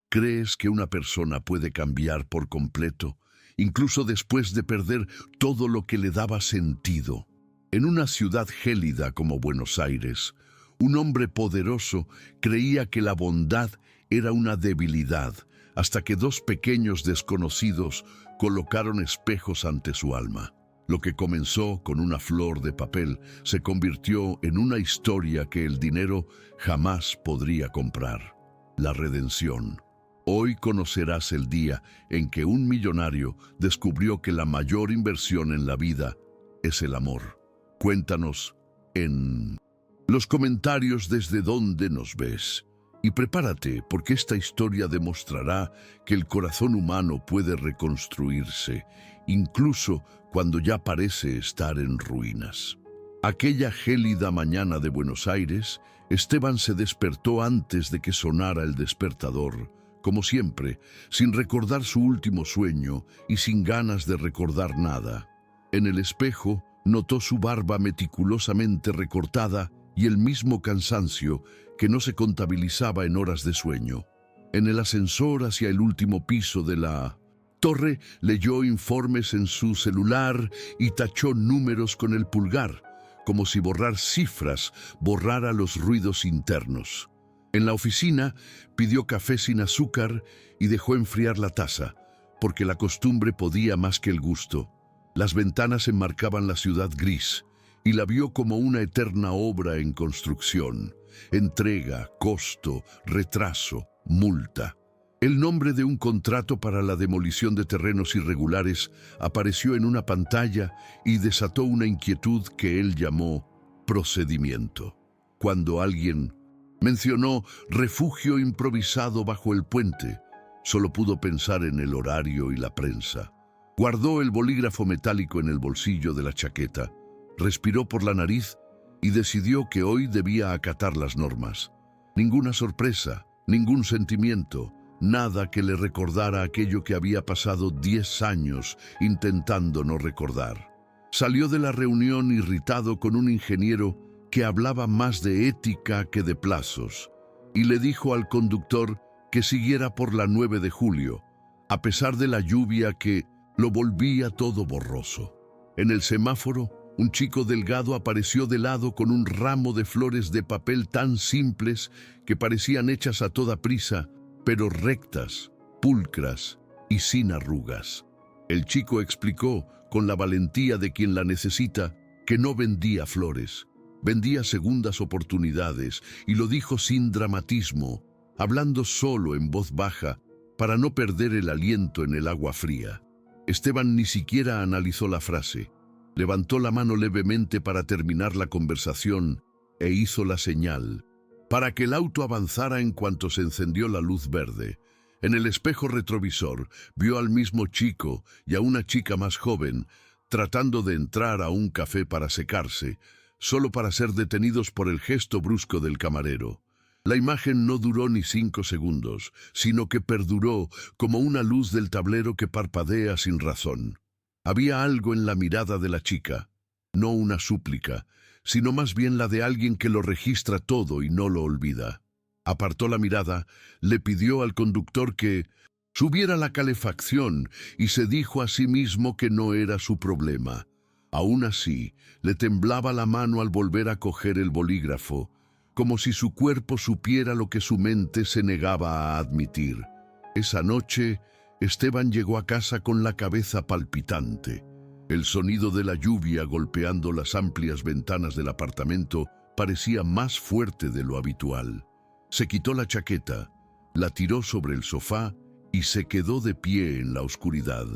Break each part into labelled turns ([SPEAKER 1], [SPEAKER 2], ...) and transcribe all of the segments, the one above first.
[SPEAKER 1] ¿Crees que una persona puede cambiar por completo, incluso después de perder todo lo que le daba sentido? En una ciudad gélida como Buenos Aires, un hombre poderoso creía que la bondad era una debilidad, hasta que dos pequeños desconocidos colocaron espejos ante su alma. Lo que comenzó con una flor de papel se convirtió en una historia que el dinero jamás podría comprar: la redención. Hoy conocerás el día en que un millonario descubrió que la mayor inversión en la vida es el amor. Cuéntanos en los comentarios desde dónde nos ves. Y prepárate, porque esta historia demostrará que el corazón humano puede reconstruirse, incluso cuando ya parece estar en ruinas. Aquella gélida mañana de Buenos Aires, Esteban se despertó antes de que sonara el despertador, como siempre, sin recordar su último sueño y sin ganas de recordar nada. En el espejo, notó su barba meticulosamente recortada y el mismo cansancio que no se contabilizaba en horas de sueño. En el ascensor hacia el último piso de la torre, leyó informes en su celular y tachó números con el pulgar, como si borrar cifras borrara los ruidos internos. En la oficina, pidió café sin azúcar y dejó enfriar la taza, porque la costumbre podía más que el gusto. Las ventanas enmarcaban la ciudad gris, y la vio como una eterna obra en construcción: entrega, costo, retraso, multa. El nombre de un contrato para la demolición de terrenos irregulares apareció en una pantalla y desató una inquietud que él llamó procedimiento. Cuando alguien mencionó refugio improvisado bajo el puente, solo pudo pensar en el horario y la prensa. Guardó el bolígrafo metálico en el bolsillo de la chaqueta, respiró por la nariz y decidió que hoy debía acatar las normas. Ninguna sorpresa, ningún sentimiento, nada que le recordara aquello que había pasado 10 años intentando no recordar. Salió de la reunión irritado con un ingeniero que hablaba más de ética que de plazos, y le dijo al conductor que siguiera por la 9 de julio, a pesar de la lluvia que lo volvía todo borroso. En el semáforo, un chico delgado apareció de lado con un ramo de flores de papel tan simples que parecían hechas a toda prisa, pero rectas, pulcras y sin arrugas. El chico explicó, con la valentía de quien la necesita, que no vendía flores, vendía segundas oportunidades, y lo dijo sin dramatismo, hablando solo en voz baja para no perder el aliento en el agua fría. Esteban ni siquiera analizó la frase. Levantó la mano levemente para terminar la conversación e hizo la señal para que el auto avanzara en cuanto se encendió la luz verde. En el espejo retrovisor vio al mismo chico y a una chica más joven tratando de entrar a un café para secarse, solo para ser detenidos por el gesto brusco del camarero. La imagen no duró ni 5 segundos, sino que perduró como una luz del tablero que parpadea sin razón. Había algo en la mirada de la chica, no una súplica, sino más bien la de alguien que lo registra todo y no lo olvida. Apartó la mirada, le pidió al conductor que subiera la calefacción y se dijo a sí mismo que no era su problema. Aún así, le temblaba la mano al volver a coger el bolígrafo, como si su cuerpo supiera lo que su mente se negaba a admitir. Esa noche, Esteban llegó a casa con la cabeza palpitante. El sonido de la lluvia golpeando las amplias ventanas del apartamento parecía más fuerte de lo habitual. Se quitó la chaqueta, la tiró sobre el sofá y se quedó de pie en la oscuridad,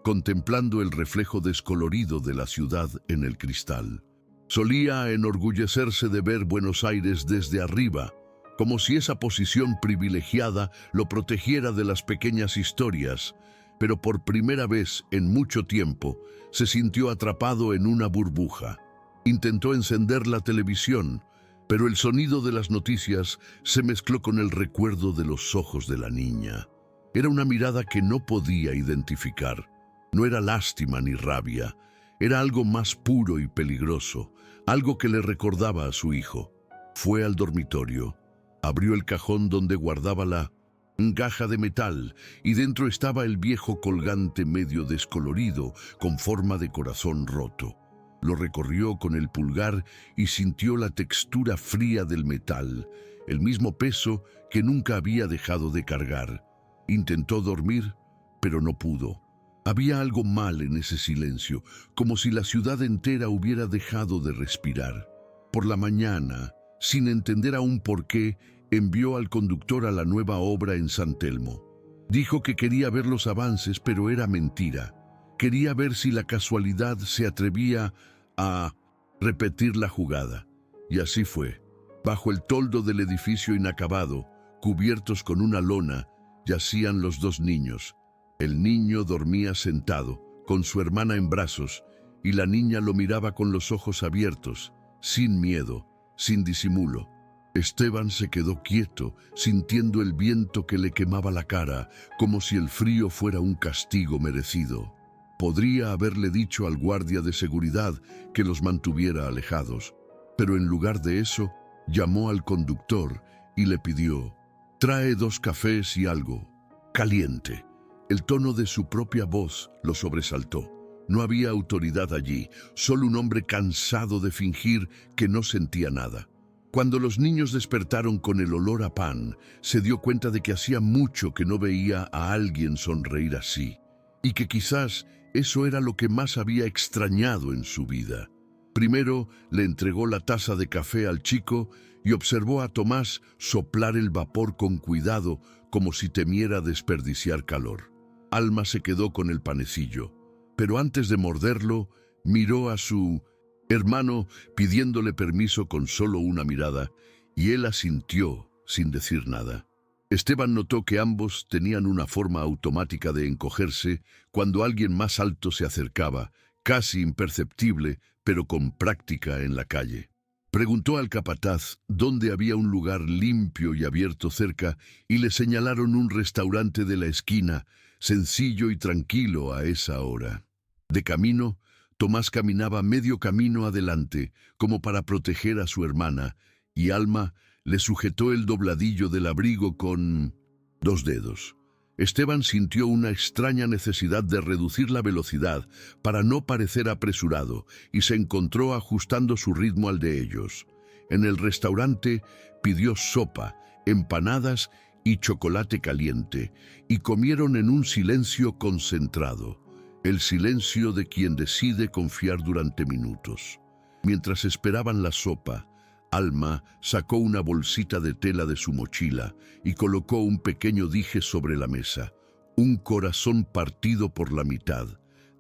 [SPEAKER 1] contemplando el reflejo descolorido de la ciudad en el cristal. Solía enorgullecerse de ver Buenos Aires desde arriba, como si esa posición privilegiada lo protegiera de las pequeñas historias, pero por primera vez en mucho tiempo se sintió atrapado en una burbuja. Intentó encender la televisión, pero el sonido de las noticias se mezcló con el recuerdo de los ojos de la niña. Era una mirada que no podía identificar. No era lástima ni rabia, era algo más puro y peligroso, algo que le recordaba a su hijo. Fue al dormitorio, abrió el cajón donde guardaba la Gaja de metal, y dentro estaba el viejo colgante medio descolorido, con forma de corazón roto. Lo recorrió con el pulgar y sintió la textura fría del metal, el mismo peso que nunca había dejado de cargar. Intentó dormir, pero no pudo. Había algo mal en ese silencio, como si la ciudad entera hubiera dejado de respirar. Por la mañana, sin entender aún por qué, envió al conductor a la nueva obra en San Telmo. Dijo que quería ver los avances, pero era mentira. Quería ver si la casualidad se atrevía a repetir la jugada. Y así fue. Bajo el toldo del edificio inacabado, cubiertos con una lona, yacían los dos niños. El niño dormía sentado, con su hermana en brazos, y la niña lo miraba con los ojos abiertos, sin miedo, sin disimulo. Esteban se quedó quieto, sintiendo el viento que le quemaba la cara, como si el frío fuera un castigo merecido. Podría haberle dicho al guardia de seguridad que los mantuviera alejados, pero en lugar de eso, llamó al conductor y le pidió: «Trae 2 cafés y algo caliente». El tono de su propia voz lo sobresaltó. No había autoridad allí, solo un hombre cansado de fingir que no sentía nada. Cuando los niños despertaron con el olor a pan, se dio cuenta de que hacía mucho que no veía a alguien sonreír así, y que quizás eso era lo que más había extrañado en su vida. Primero le entregó la taza de café al chico y observó a Tomás soplar el vapor con cuidado, como si temiera desperdiciar calor. Alma se quedó con el panecillo, pero antes de morderlo, miró a su hermano pidiéndole permiso con solo una mirada, y él asintió sin decir nada. Esteban notó que ambos tenían una forma automática de encogerse cuando alguien más alto se acercaba, casi imperceptible, pero con práctica en la calle. Preguntó al capataz dónde había un lugar limpio y abierto cerca, y le señalaron un restaurante de la esquina, sencillo y tranquilo a esa hora. De camino, Tomás caminaba medio camino adelante, como para proteger a su hermana, y Alma le sujetó el dobladillo del abrigo con 2 dedos. Esteban sintió una extraña necesidad de reducir la velocidad para no parecer apresurado, y se encontró ajustando su ritmo al de ellos. En el restaurante pidió sopa, empanadas y chocolate caliente, y comieron en un silencio concentrado. El silencio de quien decide confiar durante minutos. Mientras esperaban la sopa, Alma sacó una bolsita de tela de su mochila y colocó un pequeño dije sobre la mesa. Un corazón partido por la mitad,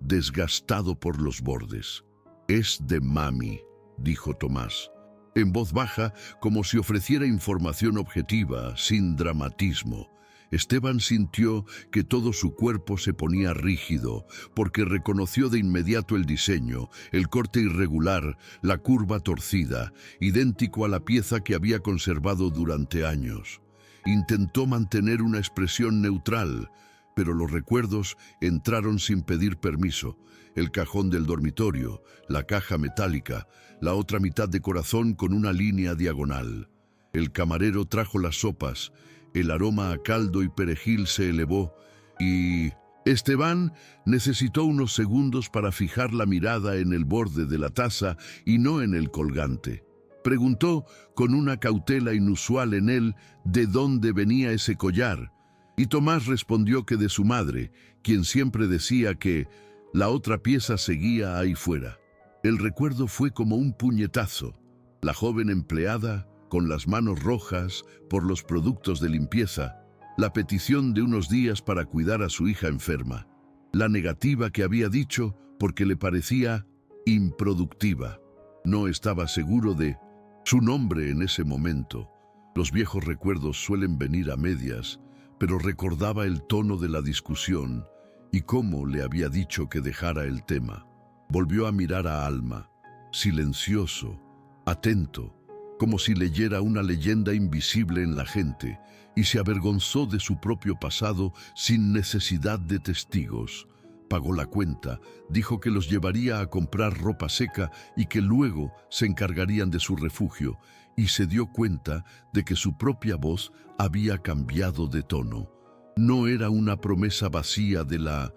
[SPEAKER 1] desgastado por los bordes. «Es de mami», dijo Tomás, en voz baja, como si ofreciera información objetiva, sin dramatismo. Esteban sintió que todo su cuerpo se ponía rígido, porque reconoció de inmediato el diseño, el corte irregular, la curva torcida, idéntico a la pieza que había conservado durante años. Intentó mantener una expresión neutral, pero los recuerdos entraron sin pedir permiso. El cajón del dormitorio, la caja metálica, la otra mitad de corazón con una línea diagonal. El camarero trajo las sopas. El aroma a caldo y perejil se elevó y Esteban necesitó unos segundos para fijar la mirada en el borde de la taza y no en el colgante. Preguntó con una cautela inusual en él de dónde venía ese collar, y Tomás respondió que de su madre, quien siempre decía que la otra pieza seguía ahí fuera. El recuerdo fue como un puñetazo. La joven empleada, con las manos rojas por los productos de limpieza, la petición de unos días para cuidar a su hija enferma, la negativa que había dicho porque le parecía improductiva. No estaba seguro de su nombre en ese momento. Los viejos recuerdos suelen venir a medias, pero recordaba el tono de la discusión y cómo le había dicho que dejara el tema. Volvió a mirar a Alma, silencioso, atento, como si leyera una leyenda invisible en la gente, y se avergonzó de su propio pasado sin necesidad de testigos. Pagó la cuenta, dijo que los llevaría a comprar ropa seca y que luego se encargarían de su refugio, y se dio cuenta de que su propia voz había cambiado de tono. No era una promesa vacía de la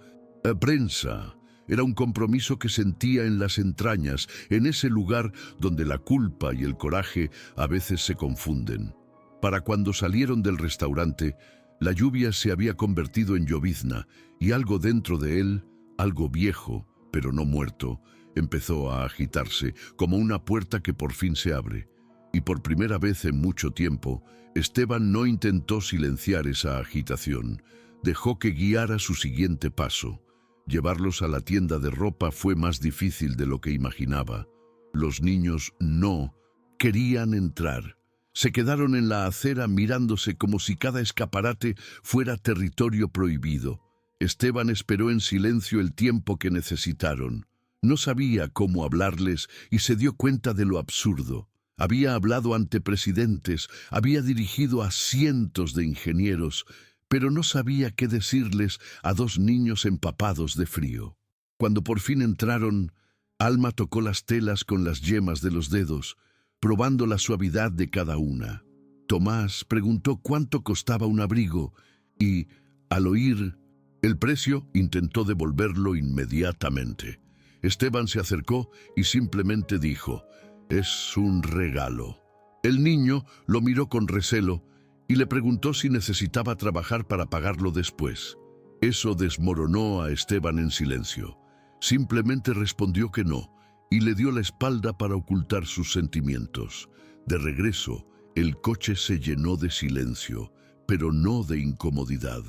[SPEAKER 1] prensa, era un compromiso que sentía en las entrañas, en ese lugar donde la culpa y el coraje a veces se confunden. Para cuando salieron del restaurante, la lluvia se había convertido en llovizna y algo dentro de él, algo viejo, pero no muerto, empezó a agitarse como una puerta que por fin se abre. Y por primera vez en mucho tiempo, Esteban no intentó silenciar esa agitación. Dejó que guiara su siguiente paso. Llevarlos a la tienda de ropa fue más difícil de lo que imaginaba. Los niños no querían entrar. Se quedaron en la acera mirándose como si cada escaparate fuera territorio prohibido. Esteban esperó en silencio el tiempo que necesitaron. No sabía cómo hablarles y se dio cuenta de lo absurdo. Había hablado ante presidentes, había dirigido a cientos de ingenieros, pero no sabía qué decirles a dos niños empapados de frío. Cuando por fin entraron, Alma tocó las telas con las yemas de los dedos, probando la suavidad de cada una. Tomás preguntó cuánto costaba un abrigo y, al oír el precio, intentó devolverlo inmediatamente. Esteban se acercó y simplemente dijo: «Es un regalo». El niño lo miró con recelo y le preguntó si necesitaba trabajar para pagarlo después. Eso desmoronó a Esteban en silencio. Simplemente respondió que no y le dio la espalda para ocultar sus sentimientos. De regreso, el coche se llenó de silencio, pero no de incomodidad.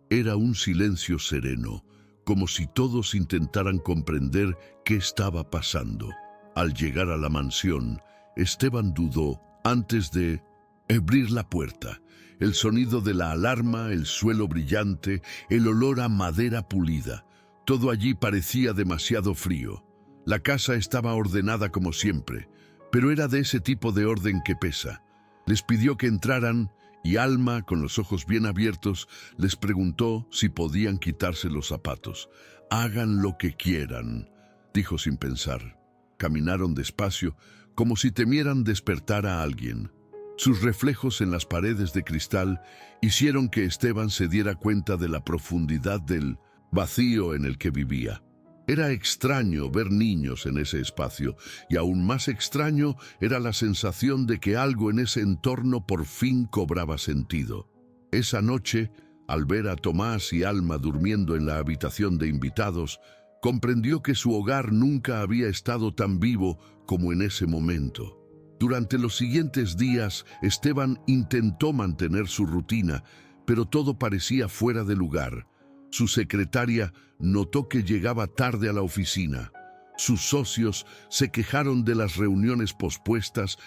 [SPEAKER 1] Era un silencio sereno, como si todos intentaran comprender qué estaba pasando. Al llegar a la mansión, Esteban dudó antes de abrir la puerta. El sonido de la alarma, el suelo brillante, el olor a madera pulida. Todo allí parecía demasiado frío. La casa estaba ordenada como siempre, pero era de ese tipo de orden que pesa. Les pidió que entraran y Alma, con los ojos bien abiertos, les preguntó si podían quitarse los zapatos. «Hagan lo que quieran», dijo sin pensar. Caminaron despacio, como si temieran despertar a alguien. Sus reflejos en las paredes de cristal hicieron que Esteban se diera cuenta de la profundidad del vacío en el que vivía. Era extraño ver niños en ese espacio, y aún más extraño era la sensación de que algo en ese entorno por fin cobraba sentido. Esa noche, al ver a Tomás y Alma durmiendo en la habitación de invitados, comprendió que su hogar nunca había estado tan vivo como en ese momento. Durante los siguientes días, Esteban intentó mantener su rutina, pero todo parecía fuera de lugar. Su secretaria notó que llegaba tarde a la oficina. Sus socios se quejaron de las reuniones pospuestas.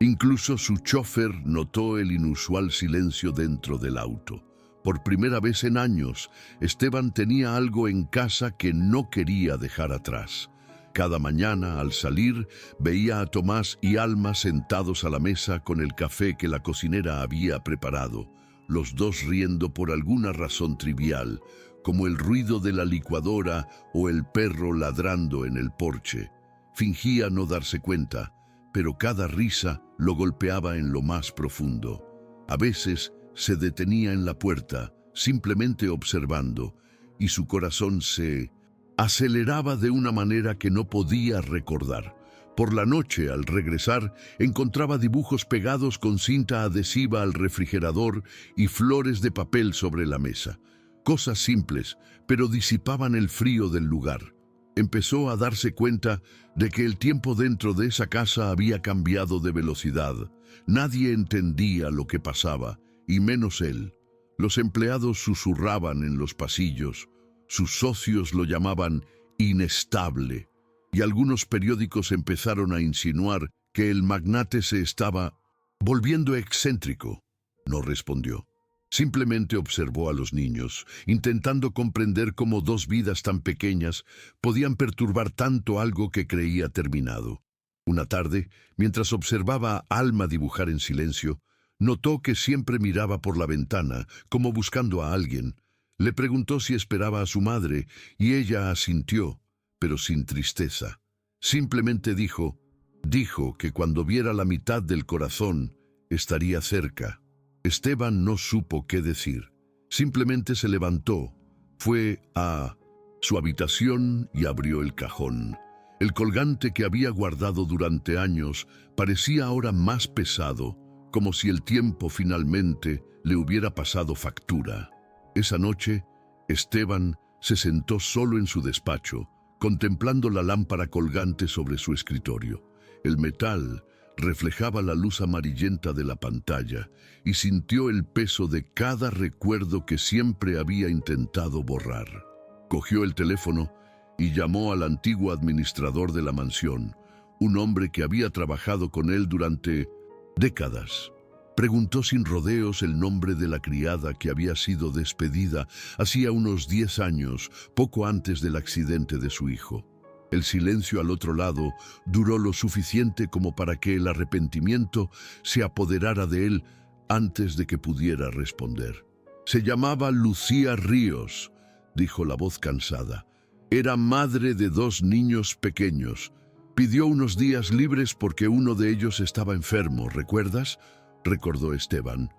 [SPEAKER 1] Incluso su chofer notó el inusual silencio dentro del auto. Por primera vez en años, Esteban tenía algo en casa que no quería dejar atrás. Cada mañana, al salir, veía a Tomás y Alma sentados a la mesa con el café que la cocinera había preparado, los dos riendo por alguna razón trivial, como el ruido de la licuadora o el perro ladrando en el porche. Fingía no darse cuenta, pero cada risa lo golpeaba en lo más profundo. A veces se detenía en la puerta, simplemente observando, y su corazón se aceleraba de una manera que no podía recordar. Por la noche, al regresar, encontraba dibujos pegados con cinta adhesiva al refrigerador y flores de papel sobre la mesa. Cosas simples, pero disipaban el frío del lugar. Empezó a darse cuenta de que el tiempo dentro de esa casa había cambiado de velocidad. Nadie entendía lo que pasaba, y menos él. Los empleados susurraban en los pasillos. Sus socios lo llamaban inestable. Y algunos periódicos empezaron a insinuar que el magnate se estaba volviendo excéntrico. No respondió. Simplemente observó a los niños, intentando comprender cómo dos vidas tan pequeñas podían perturbar tanto algo que creía terminado. Una tarde, mientras observaba a Alma dibujar en silencio, notó que siempre miraba por la ventana, como buscando a alguien. Le preguntó si esperaba a su madre, y ella asintió, pero sin tristeza. Simplemente dijo: Dijo que cuando viera la mitad del corazón estaría cerca. Esteban no supo qué decir. Simplemente se levantó, fue a su habitación y abrió el cajón. El colgante que había guardado durante años parecía ahora más pesado, como si el tiempo finalmente le hubiera pasado factura. Esa noche, Esteban se sentó solo en su despacho, contemplando la lámpara colgante sobre su escritorio. El metal reflejaba la luz amarillenta de la pantalla y sintió el peso de cada recuerdo que siempre había intentado borrar. Cogió el teléfono y llamó al antiguo administrador de la mansión, un hombre que había trabajado con él durante décadas. Preguntó sin rodeos el nombre de la criada que había sido despedida hacía unos 10 años, poco antes del accidente de su hijo. El silencio al otro lado duró lo suficiente como para que el arrepentimiento se apoderara de él antes de que pudiera responder. Se llamaba Lucía Ríos, dijo la voz cansada. Era madre de 2 niños pequeños. Pidió unos días libres porque uno de ellos estaba enfermo, ¿recuerdas?, recordó Esteban.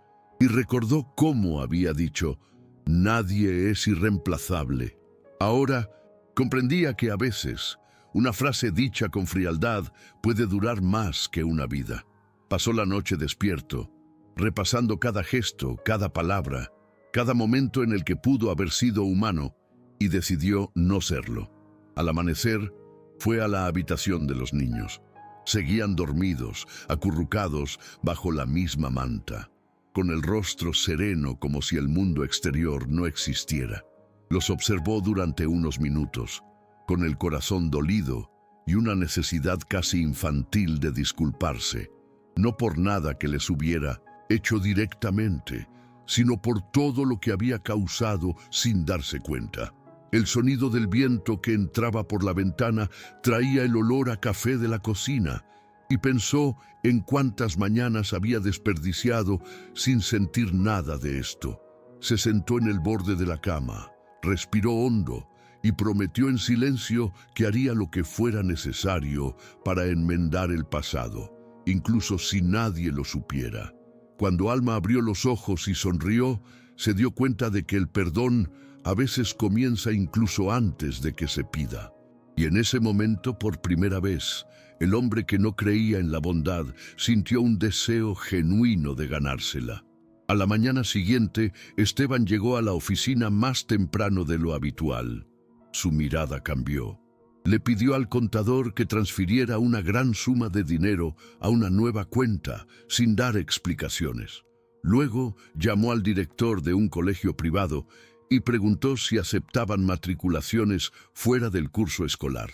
[SPEAKER 1] Y recordó cómo había dicho, nadie es irreemplazable. Ahora comprendía que a veces una frase dicha con frialdad puede durar más que una vida. Pasó la noche despierto, repasando cada gesto, cada palabra, cada momento en el que pudo haber sido humano, y decidió no serlo. Al amanecer, fue a la habitación de los niños. Seguían dormidos, acurrucados bajo la misma manta, con el rostro sereno como si el mundo exterior no existiera. Los observó durante unos minutos, con el corazón dolido y una necesidad casi infantil de disculparse, no por nada que les hubiera hecho directamente, sino por todo lo que había causado sin darse cuenta. El sonido del viento que entraba por la ventana traía el olor a café de la cocina, y pensó en cuántas mañanas había desperdiciado sin sentir nada de esto. Se sentó en el borde de la cama, respiró hondo y prometió en silencio que haría lo que fuera necesario para enmendar el pasado, incluso si nadie lo supiera. Cuando Alma abrió los ojos y sonrió, se dio cuenta de que el perdón a veces comienza incluso antes de que se pida. Y en ese momento, por primera vez, el hombre que no creía en la bondad sintió un deseo genuino de ganársela. A la mañana siguiente, Esteban llegó a la oficina más temprano de lo habitual. Su mirada cambió. Le pidió al contador que transfiriera una gran suma de dinero a una nueva cuenta, sin dar explicaciones. Luego llamó al director de un colegio privado y preguntó si aceptaban matriculaciones fuera del curso escolar.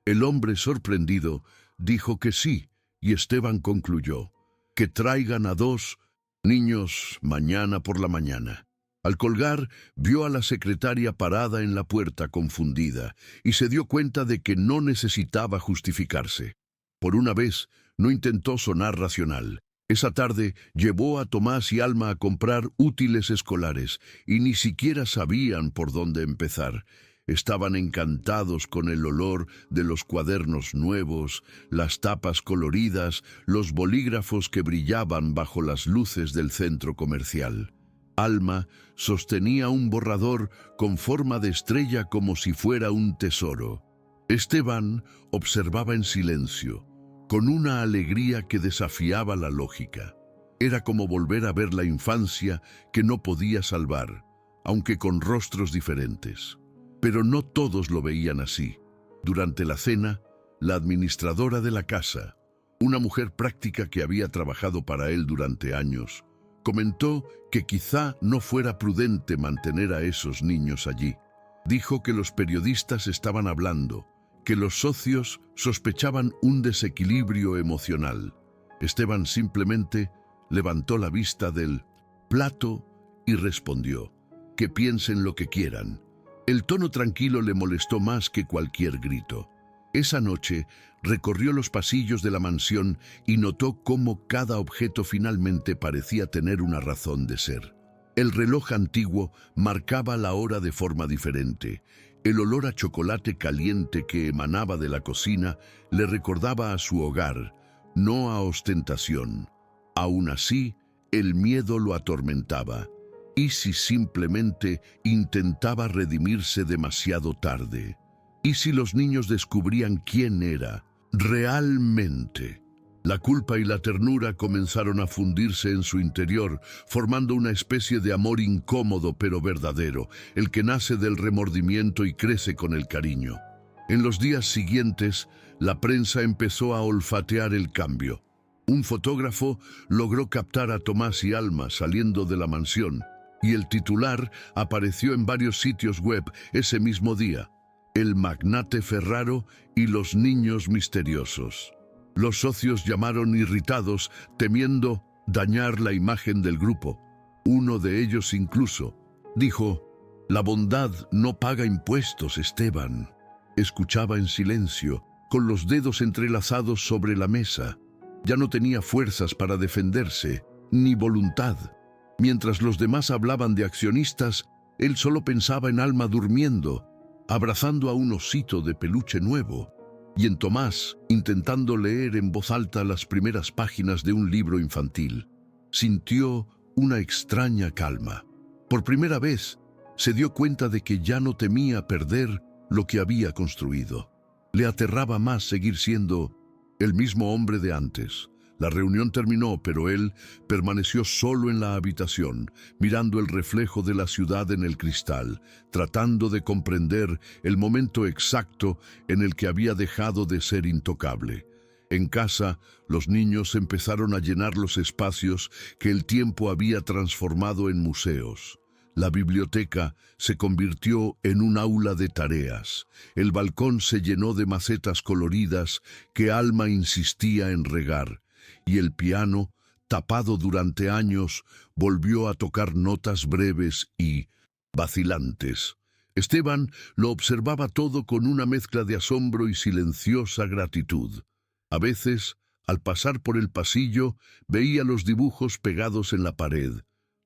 [SPEAKER 1] El hombre, sorprendido, dijo que sí, y Esteban concluyó: que traigan a 2 niños mañana por la mañana. Al colgar, vio a la secretaria parada en la puerta confundida y se dio cuenta de que no necesitaba justificarse. Por una vez, no intentó sonar racional. Esa tarde llevó a Tomás y Alma a comprar útiles escolares y ni siquiera sabían por dónde empezar. Estaban encantados con el olor de los cuadernos nuevos, las tapas coloridas, los bolígrafos que brillaban bajo las luces del centro comercial. Alma sostenía un borrador con forma de estrella como si fuera un tesoro. Esteban observaba en silencio, con una alegría que desafiaba la lógica. Era como volver a ver la infancia que no podía salvar, aunque con rostros diferentes. Pero no todos lo veían así. Durante la cena, la administradora de la casa, una mujer práctica que había trabajado para él durante años, comentó que quizá no fuera prudente mantener a esos niños allí. Dijo que los periodistas estaban hablando, que los socios sospechaban un desequilibrio emocional. Esteban simplemente levantó la vista del plato y respondió: que piensen lo que quieran. El tono tranquilo le molestó más que cualquier grito. Esa noche recorrió los pasillos de la mansión y notó cómo cada objeto finalmente parecía tener una razón de ser. El reloj antiguo marcaba la hora de forma diferente. El olor a chocolate caliente que emanaba de la cocina le recordaba a su hogar, no a ostentación. Aún así, el miedo lo atormentaba. ¿Y si simplemente intentaba redimirse demasiado tarde? ¿Y si los niños descubrían quién era realmente? La culpa y la ternura comenzaron a fundirse en su interior, formando una especie de amor incómodo pero verdadero, el que nace del remordimiento y crece con el cariño. En los días siguientes, la prensa empezó a olfatear el cambio. Un fotógrafo logró captar a Tomás y Alma saliendo de la mansión, y el titular apareció en varios sitios web ese mismo día: El magnate Ferraro y los niños misteriosos. Los socios llamaron irritados, temiendo dañar la imagen del grupo. Uno de ellos incluso dijo: «La bondad no paga impuestos, Esteban». Escuchaba en silencio, con los dedos entrelazados sobre la mesa. Ya no tenía fuerzas para defenderse, ni voluntad. Mientras los demás hablaban de accionistas, él solo pensaba en Alma durmiendo, abrazando a un osito de peluche nuevo, y en Tomás, intentando leer en voz alta las primeras páginas de un libro infantil. Sintió una extraña calma. Por primera vez, se dio cuenta de que ya no temía perder lo que había construido. Le aterraba más seguir siendo el mismo hombre de antes. La reunión terminó, pero él permaneció solo en la habitación, mirando el reflejo de la ciudad en el cristal, tratando de comprender el momento exacto en el que había dejado de ser intocable. En casa, los niños empezaron a llenar los espacios que el tiempo había transformado en museos. La biblioteca se convirtió en un aula de tareas. El balcón se llenó de macetas coloridas que Alma insistía en regar. Y el piano, tapado durante años, volvió a tocar notas breves y vacilantes. Esteban lo observaba todo con una mezcla de asombro y silenciosa gratitud. A veces, al pasar por el pasillo, veía los dibujos pegados en la pared,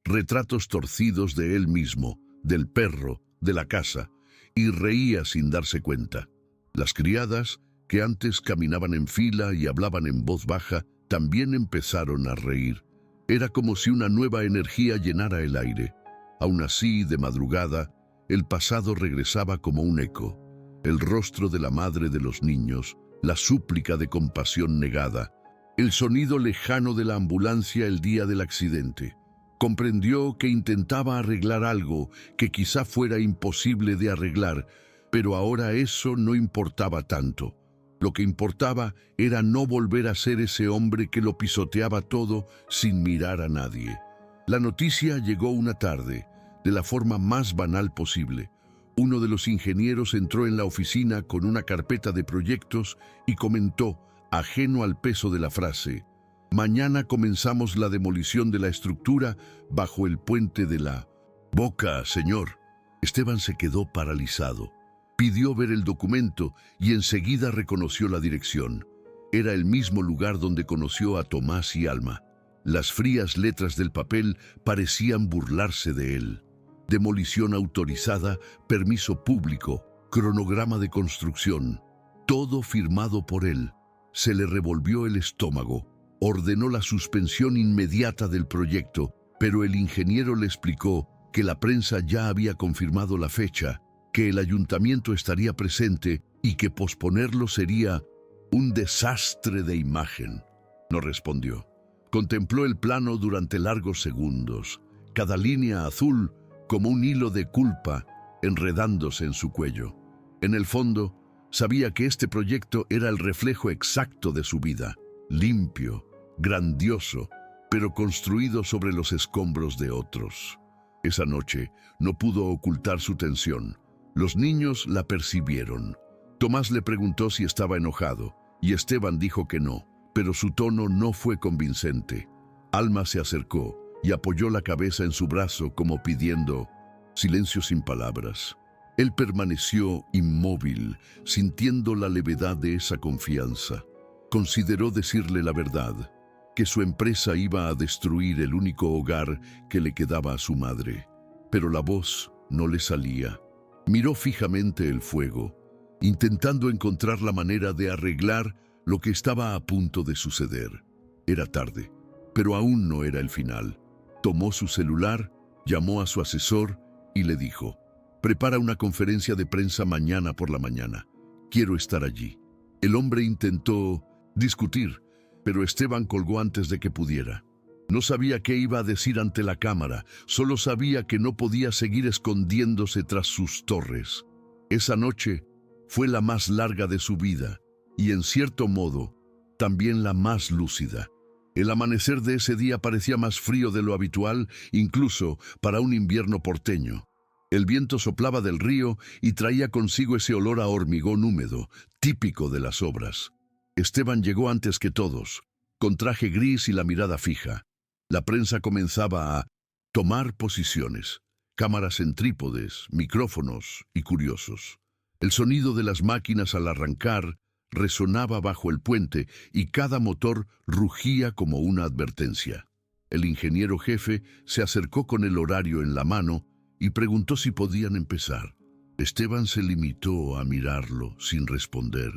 [SPEAKER 1] retratos torcidos de él mismo, del perro, de la casa, y reía sin darse cuenta. Las criadas, que antes caminaban en fila y hablaban en voz baja, también empezaron a reír. Era como si una nueva energía llenara el aire. Aún así, de madrugada, el pasado regresaba como un eco. El rostro de la madre de los niños, la súplica de compasión negada, el sonido lejano de la ambulancia el día del accidente. Comprendió que intentaba arreglar algo que quizá fuera imposible de arreglar, pero ahora eso no importaba tanto. Lo que importaba era no volver a ser ese hombre que lo pisoteaba todo sin mirar a nadie. La noticia llegó una tarde, de la forma más banal posible. Uno de los ingenieros entró en la oficina con una carpeta de proyectos y comentó, ajeno al peso de la frase: «Mañana comenzamos la demolición de la estructura bajo el puente de la Boca, señor». Esteban se quedó paralizado. Pidió ver el documento y enseguida reconoció la dirección. Era el mismo lugar donde conoció a Tomás y Alma. Las frías letras del papel parecían burlarse de él. Demolición autorizada, permiso público, cronograma de construcción. Todo firmado por él. Se le revolvió el estómago. Ordenó la suspensión inmediata del proyecto, pero el ingeniero le explicó que la prensa ya había confirmado la fecha, que el ayuntamiento estaría presente y que posponerlo sería un desastre de imagen. No respondió. Contempló el plano durante largos segundos, cada línea azul como un hilo de culpa enredándose en su cuello. En el fondo, sabía que este proyecto era el reflejo exacto de su vida, limpio, grandioso, pero construido sobre los escombros de otros. Esa noche no pudo ocultar su tensión. Los niños la percibieron. Tomás le preguntó si estaba enojado, y Esteban dijo que no, pero su tono no fue convincente. Alma se acercó y apoyó la cabeza en su brazo como pidiendo silencio sin palabras. Él permaneció inmóvil, sintiendo la levedad de esa confianza. Consideró decirle la verdad, que su empresa iba a destruir el único hogar que le quedaba a su madre. Pero la voz no le salía. Miró fijamente el fuego, intentando encontrar la manera de arreglar lo que estaba a punto de suceder. Era tarde, pero aún no era el final. Tomó su celular, llamó a su asesor y le dijo: «Prepara una conferencia de prensa mañana por la mañana. Quiero estar allí». El hombre intentó discutir, pero Esteban colgó antes de que pudiera. No sabía qué iba a decir ante la cámara, solo sabía que no podía seguir escondiéndose tras sus torres. Esa noche fue la más larga de su vida y, en cierto modo, también la más lúcida. El amanecer de ese día parecía más frío de lo habitual, incluso para un invierno porteño. El viento soplaba del río y traía consigo ese olor a hormigón húmedo, típico de las obras. Esteban llegó antes que todos, con traje gris y la mirada fija. La prensa comenzaba a tomar posiciones, cámaras en trípodes, micrófonos y curiosos. El sonido de las máquinas al arrancar resonaba bajo el puente y cada motor rugía como una advertencia. El ingeniero jefe se acercó con el horario en la mano y preguntó si podían empezar. Esteban se limitó a mirarlo sin responder.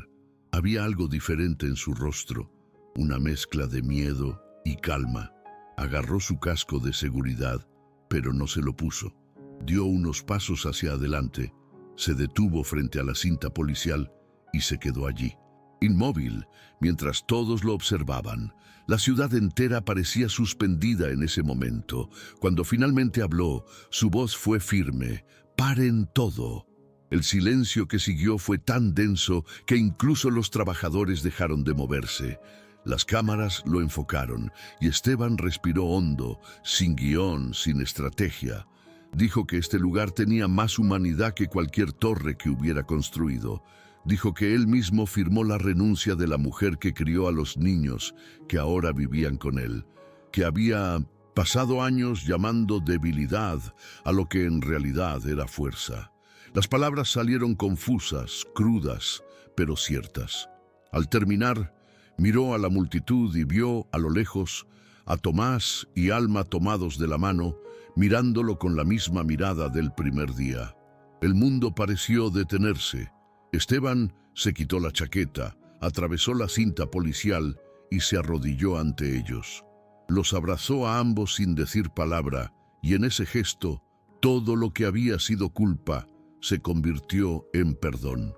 [SPEAKER 1] Había algo diferente en su rostro, una mezcla de miedo y calma. Agarró su casco de seguridad, pero no se lo puso. Dio unos pasos hacia adelante, se detuvo frente a la cinta policial y se quedó allí, inmóvil, mientras todos lo observaban. La ciudad entera parecía suspendida en ese momento. Cuando finalmente habló, su voz fue firme: «Paren todo». El silencio que siguió fue tan denso que incluso los trabajadores dejaron de moverse. Las cámaras lo enfocaron y Esteban respiró hondo, sin guión, sin estrategia. Dijo que este lugar tenía más humanidad que cualquier torre que hubiera construido. Dijo que él mismo firmó la renuncia de la mujer que crió a los niños que ahora vivían con él, que había pasado años llamando debilidad a lo que en realidad era fuerza. Las palabras salieron confusas, crudas, pero ciertas. Al terminar, miró a la multitud y vio a lo lejos a Tomás y Alma tomados de la mano, mirándolo con la misma mirada del primer día. El mundo pareció detenerse. Esteban se quitó la chaqueta, atravesó la cinta policial y se arrodilló ante ellos. Los abrazó a ambos sin decir palabra, y en ese gesto, todo lo que había sido culpa se convirtió en perdón.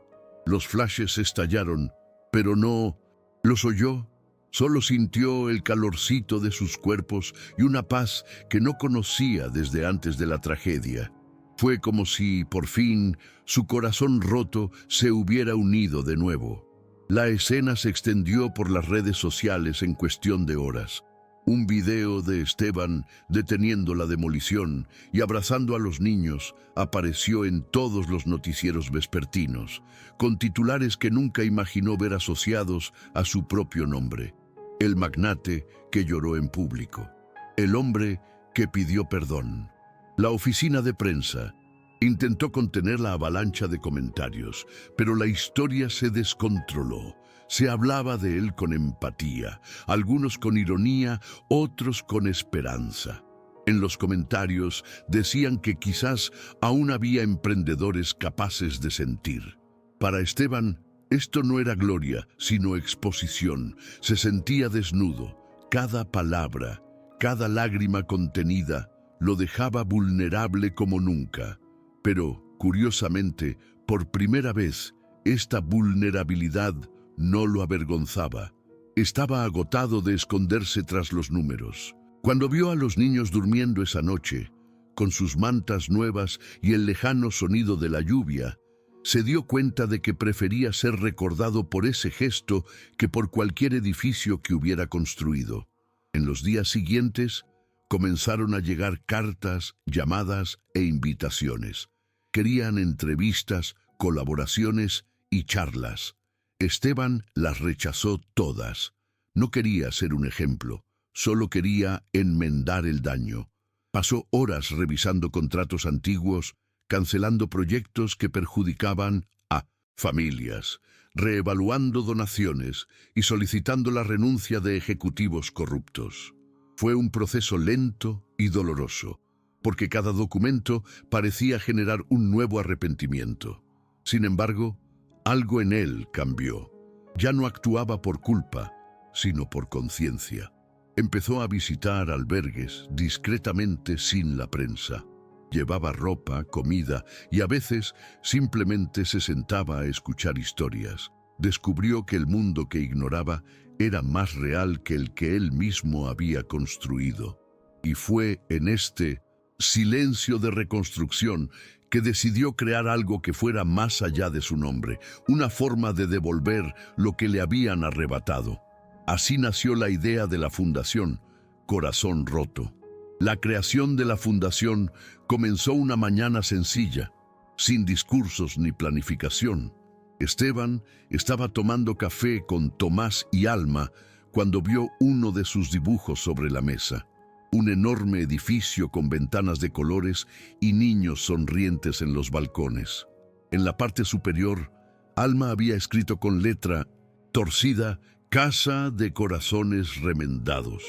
[SPEAKER 1] Los flashes estallaron, pero no los oyó. Solo sintió el calorcito de sus cuerpos y una paz que no conocía desde antes de la tragedia. Fue como si, por fin, su corazón roto se hubiera unido de nuevo. La escena se extendió por las redes sociales en cuestión de horas. Un video de Esteban deteniendo la demolición y abrazando a los niños apareció en todos los noticieros vespertinos, con titulares que nunca imaginó ver asociados a su propio nombre. El magnate que lloró en público. El hombre que pidió perdón. La oficina de prensa intentó contener la avalancha de comentarios, pero la historia se descontroló. Se hablaba de él con empatía, algunos con ironía, otros con esperanza. En los comentarios decían que quizás aún había emprendedores capaces de sentir. Para Esteban, esto no era gloria, sino exposición. Se sentía desnudo. Cada palabra, cada lágrima contenida, lo dejaba vulnerable como nunca. Pero, curiosamente, por primera vez, esta vulnerabilidad no lo avergonzaba. Estaba agotado de esconderse tras los números. Cuando vio a los niños durmiendo esa noche, con sus mantas nuevas y el lejano sonido de la lluvia, se dio cuenta de que prefería ser recordado por ese gesto que por cualquier edificio que hubiera construido. En los días siguientes, comenzaron a llegar cartas, llamadas e invitaciones. Querían entrevistas, colaboraciones y charlas. Esteban las rechazó todas. No quería ser un ejemplo, solo quería enmendar el daño. Pasó horas revisando contratos antiguos, cancelando proyectos que perjudicaban a familias, reevaluando donaciones y solicitando la renuncia de ejecutivos corruptos. Fue un proceso lento y doloroso, porque cada documento parecía generar un nuevo arrepentimiento. Sin embargo, algo en él cambió. Ya no actuaba por culpa, sino por conciencia. Empezó a visitar albergues discretamente sin la prensa. Llevaba ropa, comida y a veces simplemente se sentaba a escuchar historias. Descubrió que el mundo que ignoraba era más real que el que él mismo había construido. Y fue en este silencio de reconstrucción que decidió crear algo que fuera más allá de su nombre, una forma de devolver lo que le habían arrebatado. Así nació la idea de la fundación Corazón Roto. La creación de la fundación comenzó una mañana sencilla, sin discursos ni planificación. Esteban estaba tomando café con Tomás y Alma cuando vio uno de sus dibujos sobre la mesa. Un enorme edificio con ventanas de colores y niños sonrientes en los balcones. En la parte superior, Alma había escrito con letra torcida, Casa de Corazones Remendados.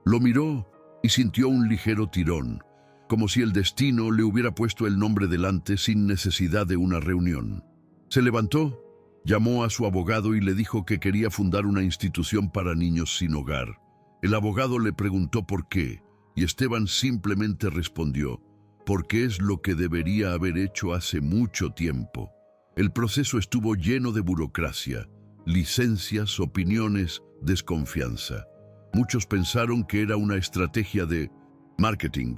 [SPEAKER 1] Lo miró y sintió un ligero tirón, como si el destino le hubiera puesto el nombre delante sin necesidad de una reunión. Se levantó, llamó a su abogado y le dijo que quería fundar una institución para niños sin hogar. El abogado le preguntó por qué, y Esteban simplemente respondió, porque es lo que debería haber hecho hace mucho tiempo. El proceso estuvo lleno de burocracia, licencias, opiniones, desconfianza. Muchos pensaron que era una estrategia de marketing.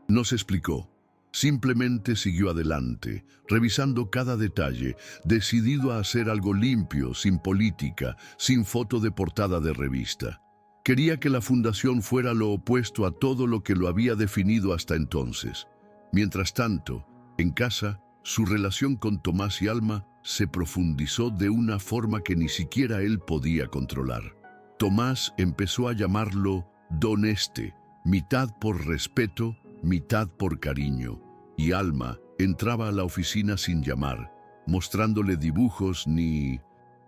[SPEAKER 1] No se explicó. Simplemente siguió adelante, revisando cada detalle, decidido a hacer algo limpio, sin política, sin foto de portada de revista. Quería que la fundación fuera lo opuesto a todo lo que lo había definido hasta entonces. Mientras tanto, en casa, su relación con Tomás y Alma se profundizó de una forma que ni siquiera él podía controlar. Tomás empezó a llamarlo Don Este, mitad por respeto, mitad por cariño, y Alma entraba a la oficina sin llamar, mostrándole dibujos ni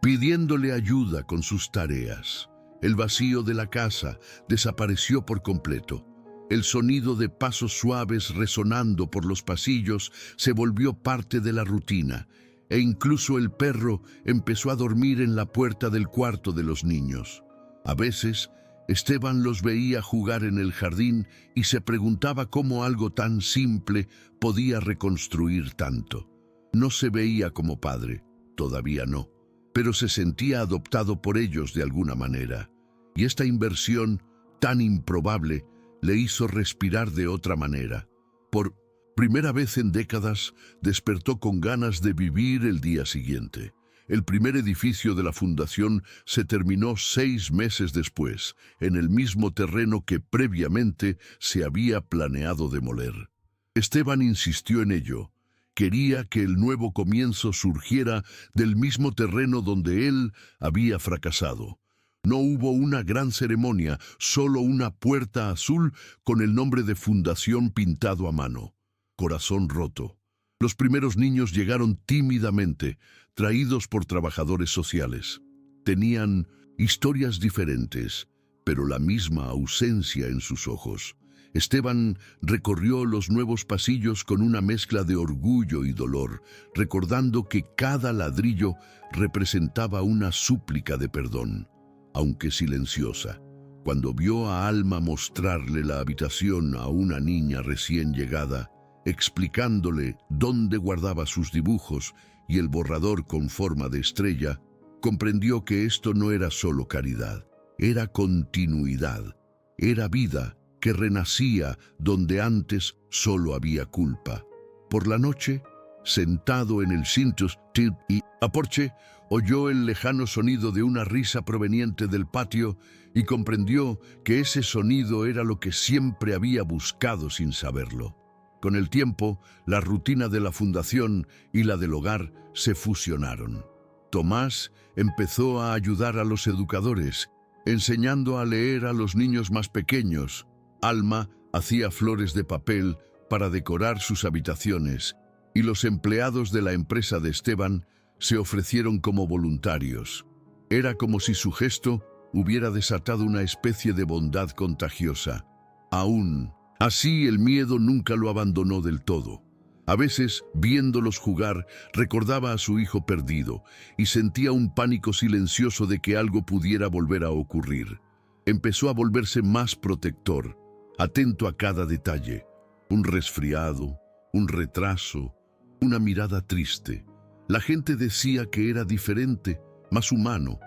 [SPEAKER 1] pidiéndole ayuda con sus tareas. El vacío de la casa desapareció por completo. El sonido de pasos suaves resonando por los pasillos se volvió parte de la rutina, e incluso el perro empezó a dormir en la puerta del cuarto de los niños. A veces, Esteban los veía jugar en el jardín y se preguntaba cómo algo tan simple podía reconstruir tanto. No se veía como padre, todavía no, pero se sentía adoptado por ellos de alguna manera. Y esta inversión, tan improbable, le hizo respirar de otra manera. Por primera vez en décadas, despertó con ganas de vivir el día siguiente. El primer edificio de la fundación se terminó 6 meses después, en el mismo terreno que previamente se había planeado demoler. Esteban insistió en ello. Quería que el nuevo comienzo surgiera del mismo terreno donde él había fracasado. No hubo una gran ceremonia, solo una puerta azul con el nombre de fundación pintado a mano. Corazón Roto. Los primeros niños llegaron tímidamente, traídos por trabajadores sociales. Tenían historias diferentes, pero la misma ausencia en sus ojos. Esteban recorrió los nuevos pasillos con una mezcla de orgullo y dolor, recordando que cada ladrillo representaba una súplica de perdón. Aunque silenciosa, cuando vio a Alma mostrarle la habitación a una niña recién llegada, explicándole dónde guardaba sus dibujos y el borrador con forma de estrella, comprendió que esto no era solo caridad, era continuidad, era vida que renacía donde antes solo había culpa. Por la noche, sentado en el cintos y aporche, oyó el lejano sonido de una risa proveniente del patio y comprendió que ese sonido era lo que siempre había buscado sin saberlo. Con el tiempo, la rutina de la fundación y la del hogar se fusionaron. Tomás empezó a ayudar a los educadores, enseñando a leer a los niños más pequeños. Alma hacía flores de papel para decorar sus habitaciones, y los empleados de la empresa de Esteban se ofrecieron como voluntarios. Era como si su gesto hubiera desatado una especie de bondad contagiosa. Aún así, el miedo nunca lo abandonó del todo. A veces, viéndolos jugar, recordaba a su hijo perdido y sentía un pánico silencioso de que algo pudiera volver a ocurrir. Empezó a volverse más protector, atento a cada detalle. Un resfriado, un retraso, una mirada triste. La gente decía que era diferente, más humano.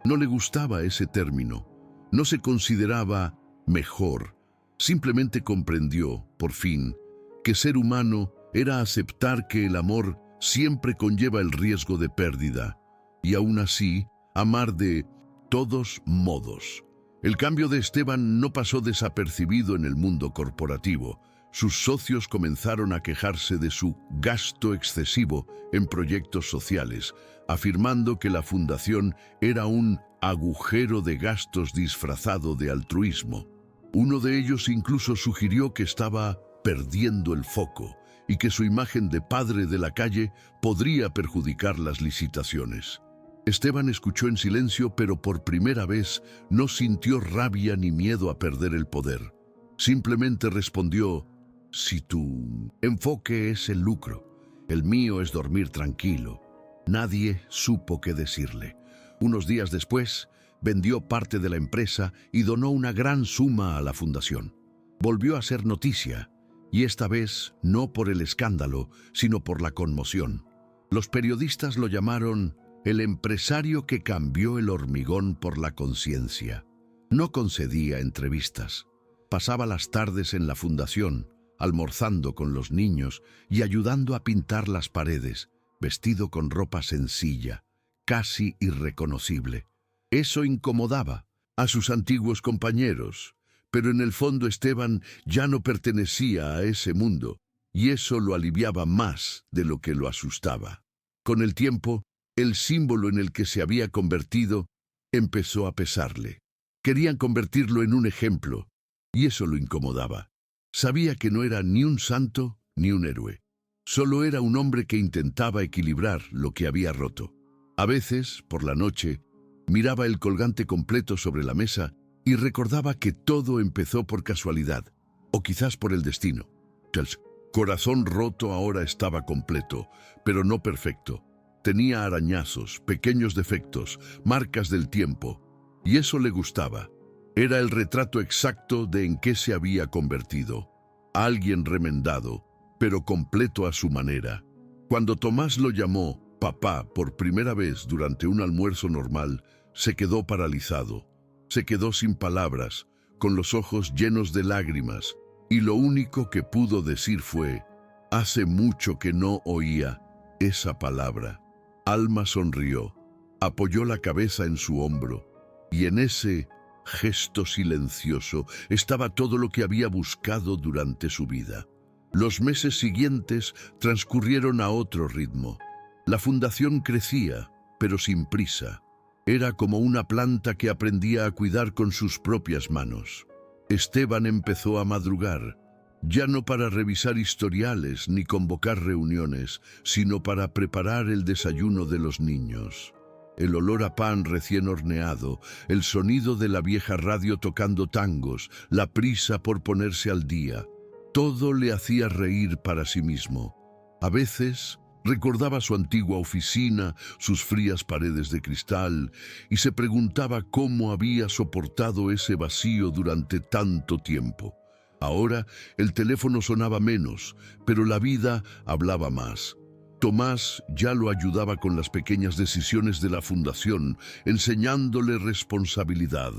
[SPEAKER 1] No le gustaba ese término. No se consideraba mejor. Simplemente comprendió, por fin, que ser humano era aceptar que el amor siempre conlleva el riesgo de pérdida, y aún así, amar de todos modos. El cambio de Esteban no pasó desapercibido en el mundo corporativo. Sus socios comenzaron a quejarse de su gasto excesivo en proyectos sociales, afirmando que la fundación era un agujero de gastos disfrazado de altruismo. Uno de ellos incluso sugirió que estaba perdiendo el foco y que su imagen de padre de la calle podría perjudicar las licitaciones. Esteban escuchó en silencio, pero por primera vez no sintió rabia ni miedo a perder el poder. Simplemente respondió: si tu enfoque es el lucro, el mío es dormir tranquilo. Nadie supo qué decirle. Unos días después, vendió parte de la empresa y donó una gran suma a la fundación. Volvió a ser noticia, y esta vez no por el escándalo, sino por la conmoción. Los periodistas lo llamaron el empresario que cambió el hormigón por la conciencia. No concedía entrevistas. Pasaba las tardes en la fundación, almorzando con los niños y ayudando a pintar las paredes, vestido con ropa sencilla, casi irreconocible. Eso incomodaba a sus antiguos compañeros, pero en el fondo Esteban ya no pertenecía a ese mundo, y eso lo aliviaba más de lo que lo asustaba. Con el tiempo, el símbolo en el que se había convertido empezó a pesarle. Querían convertirlo en un ejemplo, y eso lo incomodaba. Sabía que no era ni un santo ni un héroe. Solo era un hombre que intentaba equilibrar lo que había roto. A veces, por la noche, miraba el colgante completo sobre la mesa y recordaba que todo empezó por casualidad, o quizás por el destino. El corazón roto ahora estaba completo, pero no perfecto. Tenía arañazos, pequeños defectos, marcas del tiempo, y eso le gustaba. Era el retrato exacto de en qué se había convertido. Alguien remendado, pero completo a su manera. Cuando Tomás lo llamó papá por primera vez durante un almuerzo normal, se quedó paralizado. Se quedó sin palabras, con los ojos llenos de lágrimas, y lo único que pudo decir fue: hace mucho que no oía esa palabra. Alma sonrió, apoyó la cabeza en su hombro, y en ese gesto silencioso estaba todo lo que había buscado durante su vida. Los meses siguientes transcurrieron a otro ritmo. La fundación crecía, pero sin prisa. Era como una planta que aprendía a cuidar con sus propias manos. Esteban empezó a madrugar, ya no para revisar historiales ni convocar reuniones, sino para preparar el desayuno de los niños. El olor a pan recién horneado, el sonido de la vieja radio tocando tangos, la prisa por ponerse al día, todo le hacía reír para sí mismo. A veces recordaba su antigua oficina, sus frías paredes de cristal, y se preguntaba cómo había soportado ese vacío durante tanto tiempo. Ahora el teléfono sonaba menos, pero la vida hablaba más. Tomás ya lo ayudaba con las pequeñas decisiones de la fundación, enseñándole responsabilidad.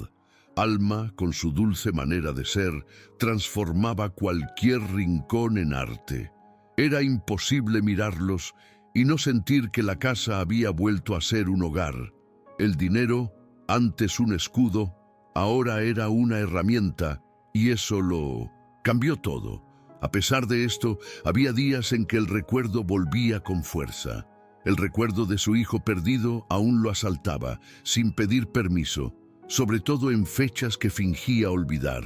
[SPEAKER 1] Alma, con su dulce manera de ser, transformaba cualquier rincón en arte. Era imposible mirarlos y no sentir que la casa había vuelto a ser un hogar. El dinero, antes un escudo, ahora era una herramienta, y eso lo cambió todo. A pesar de esto, había días en que el recuerdo volvía con fuerza. El recuerdo de su hijo perdido aún lo asaltaba, sin pedir permiso, sobre todo en fechas que fingía olvidar.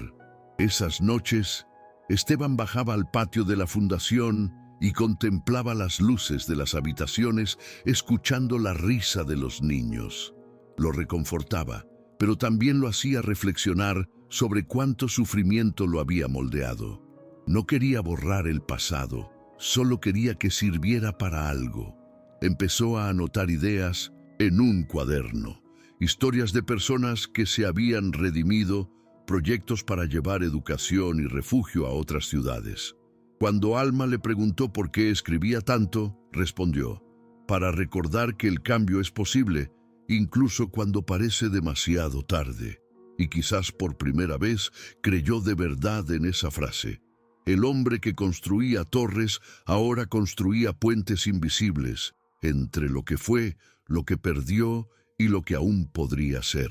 [SPEAKER 1] Esas noches, Esteban bajaba al patio de la fundación y contemplaba las luces de las habitaciones, escuchando la risa de los niños. Lo reconfortaba, pero también lo hacía reflexionar sobre cuánto sufrimiento lo había moldeado. No quería borrar el pasado, Solo quería que sirviera para algo. Empezó a anotar ideas en un cuaderno, historias de personas que se habían redimido, proyectos para llevar educación y refugio a otras ciudades. Cuando Alma le preguntó por qué escribía tanto, respondió: para recordar que el cambio es posible, incluso cuando parece demasiado tarde. Y quizás por primera vez creyó de verdad en esa frase. El hombre que construía torres ahora construía puentes invisibles entre lo que fue, lo que perdió y lo que aún podría ser.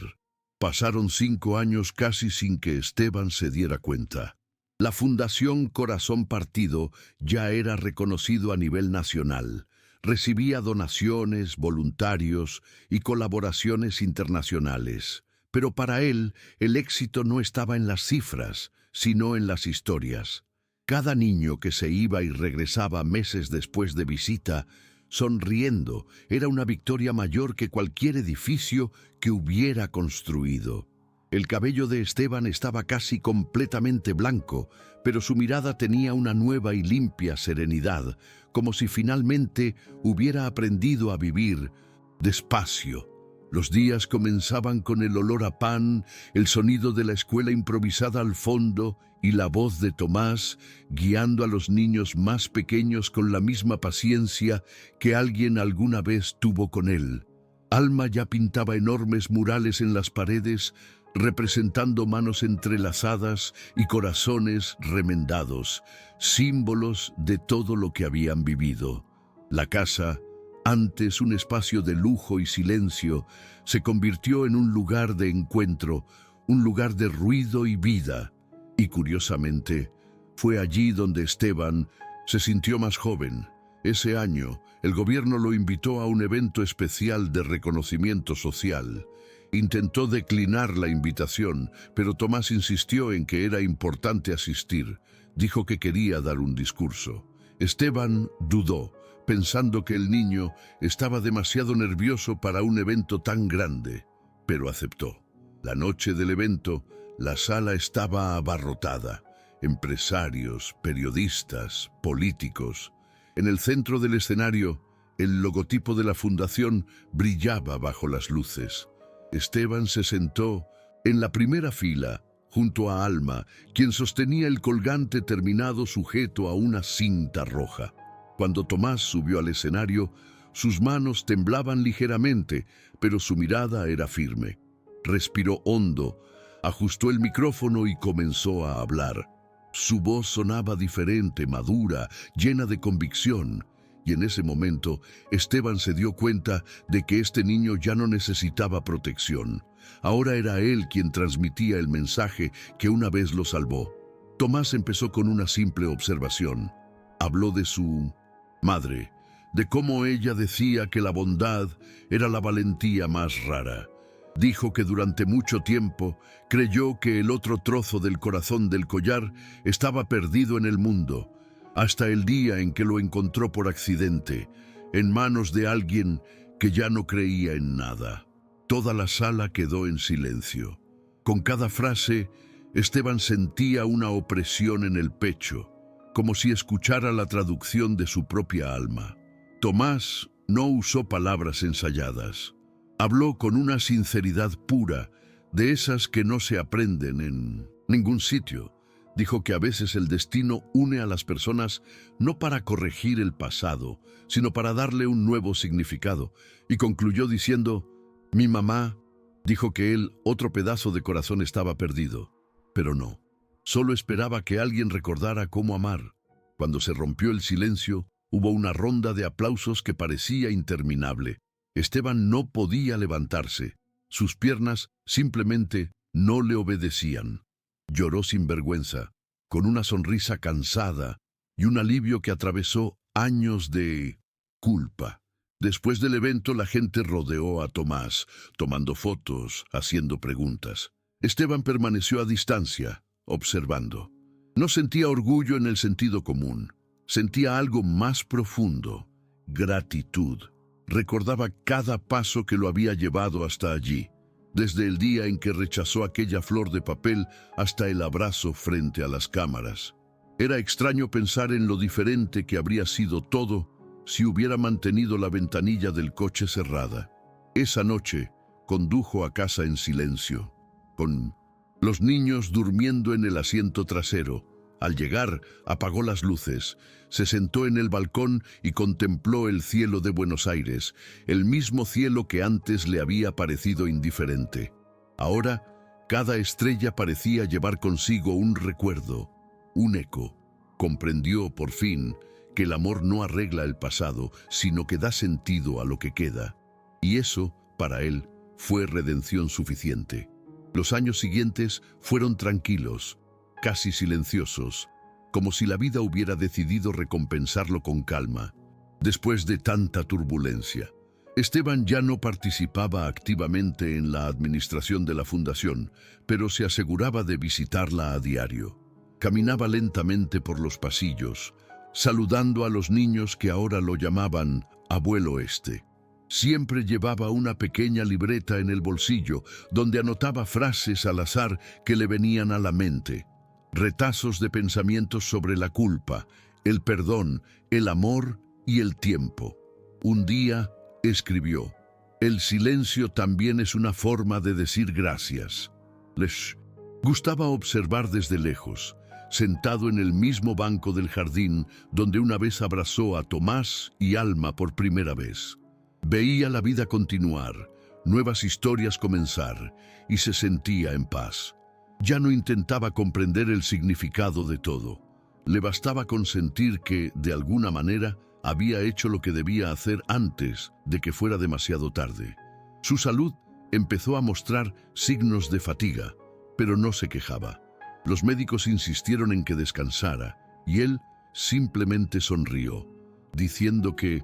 [SPEAKER 1] Pasaron 5 años casi sin que Esteban se diera cuenta. La Fundación Corazón Partido ya era reconocido a nivel nacional. Recibía donaciones, voluntarios y colaboraciones internacionales. Pero para él, el éxito no estaba en las cifras, sino en las historias. Cada niño que se iba y regresaba meses después de visita, sonriendo, era una victoria mayor que cualquier edificio que hubiera construido. El cabello de Esteban estaba casi completamente blanco, pero su mirada tenía una nueva y limpia serenidad, como si finalmente hubiera aprendido a vivir despacio. Los días comenzaban con el olor a pan, el sonido de la escuela improvisada al fondo y la voz de Tomás guiando a los niños más pequeños con la misma paciencia que alguien alguna vez tuvo con él. Alma ya pintaba enormes murales en las paredes, representando manos entrelazadas y corazones remendados, símbolos de todo lo que habían vivido. La casa, antes un espacio de lujo y silencio, se convirtió en un lugar de encuentro, un lugar de ruido y vida. Y curiosamente, fue allí donde Esteban se sintió más joven. Ese año, el gobierno lo invitó a un evento especial de reconocimiento social. Intentó declinar la invitación, pero Tomás insistió en que era importante asistir. Dijo que quería dar un discurso. Esteban dudó, pensando que el niño estaba demasiado nervioso para un evento tan grande, pero aceptó. La noche del evento, la sala estaba abarrotada. Empresarios, periodistas, políticos. En el centro del escenario, el logotipo de la fundación brillaba bajo las luces. Esteban se sentó en la primera fila, junto a Alma, quien sostenía el colgante terminado sujeto a una cinta roja. Cuando Tomás subió al escenario, sus manos temblaban ligeramente, pero su mirada era firme. Respiró hondo, ajustó el micrófono y comenzó a hablar. Su voz sonaba diferente, madura, llena de convicción. Y en ese momento, Esteban se dio cuenta de que este niño ya no necesitaba protección. Ahora era él quien transmitía el mensaje que una vez lo salvó. Tomás empezó con una simple observación. Habló de su madre, de cómo ella decía que la bondad era la valentía más rara. Dijo que durante mucho tiempo creyó que el otro trozo del corazón del collar estaba perdido en el mundo, hasta el día en que lo encontró por accidente, en manos de alguien que ya no creía en nada. Toda la sala quedó en silencio. Con cada frase, Esteban sentía una opresión en el pecho, como si escuchara la traducción de su propia alma. Tomás no usó palabras ensayadas. Habló con una sinceridad pura, de esas que no se aprenden en ningún sitio. Dijo que a veces el destino une a las personas no para corregir el pasado, sino para darle un nuevo significado. Y concluyó diciendo: mi mamá dijo que otro pedazo de corazón estaba perdido, pero no. Solo esperaba que alguien recordara cómo amar. Cuando se rompió el silencio, hubo una ronda de aplausos que parecía interminable. Esteban no podía levantarse. Sus piernas simplemente no le obedecían. Lloró sin vergüenza, con una sonrisa cansada y un alivio que atravesó años de culpa. Después del evento, la gente rodeó a Tomás, tomando fotos, haciendo preguntas. Esteban permaneció a distancia, observando. No sentía orgullo en el sentido común. Sentía algo más profundo: gratitud. Recordaba cada paso que lo había llevado hasta allí, desde el día en que rechazó aquella flor de papel hasta el abrazo frente a las cámaras. Era extraño pensar en lo diferente que habría sido todo si hubiera mantenido la ventanilla del coche cerrada. Esa noche condujo a casa en silencio, con los niños durmiendo en el asiento trasero. Al llegar, apagó las luces, se sentó en el balcón y contempló el cielo de Buenos Aires, el mismo cielo que antes le había parecido indiferente. Ahora, cada estrella parecía llevar consigo un recuerdo, un eco. Comprendió, por fin, que el amor no arregla el pasado, sino que da sentido a lo que queda. Y eso, para él, fue redención suficiente. Los años siguientes fueron tranquilos, casi silenciosos, como si la vida hubiera decidido recompensarlo con calma. Después de tanta turbulencia, Esteban ya no participaba activamente en la administración de la fundación, pero se aseguraba de visitarla a diario. Caminaba lentamente por los pasillos, saludando a los niños que ahora lo llamaban Abuelo Este. Siempre llevaba una pequeña libreta en el bolsillo, donde anotaba frases al azar que le venían a la mente. Retazos de pensamientos sobre la culpa, el perdón, el amor y el tiempo. Un día escribió: «El silencio también es una forma de decir gracias». Les gustaba observar desde lejos, sentado en el mismo banco del jardín donde una vez abrazó a Tomás y Alma por primera vez. Veía la vida continuar, nuevas historias comenzar, y se sentía en paz. Ya no intentaba comprender el significado de todo. Le bastaba con sentir que, de alguna manera, había hecho lo que debía hacer antes de que fuera demasiado tarde. Su salud empezó a mostrar signos de fatiga, pero no se quejaba. Los médicos insistieron en que descansara, y él simplemente sonrió, diciendo que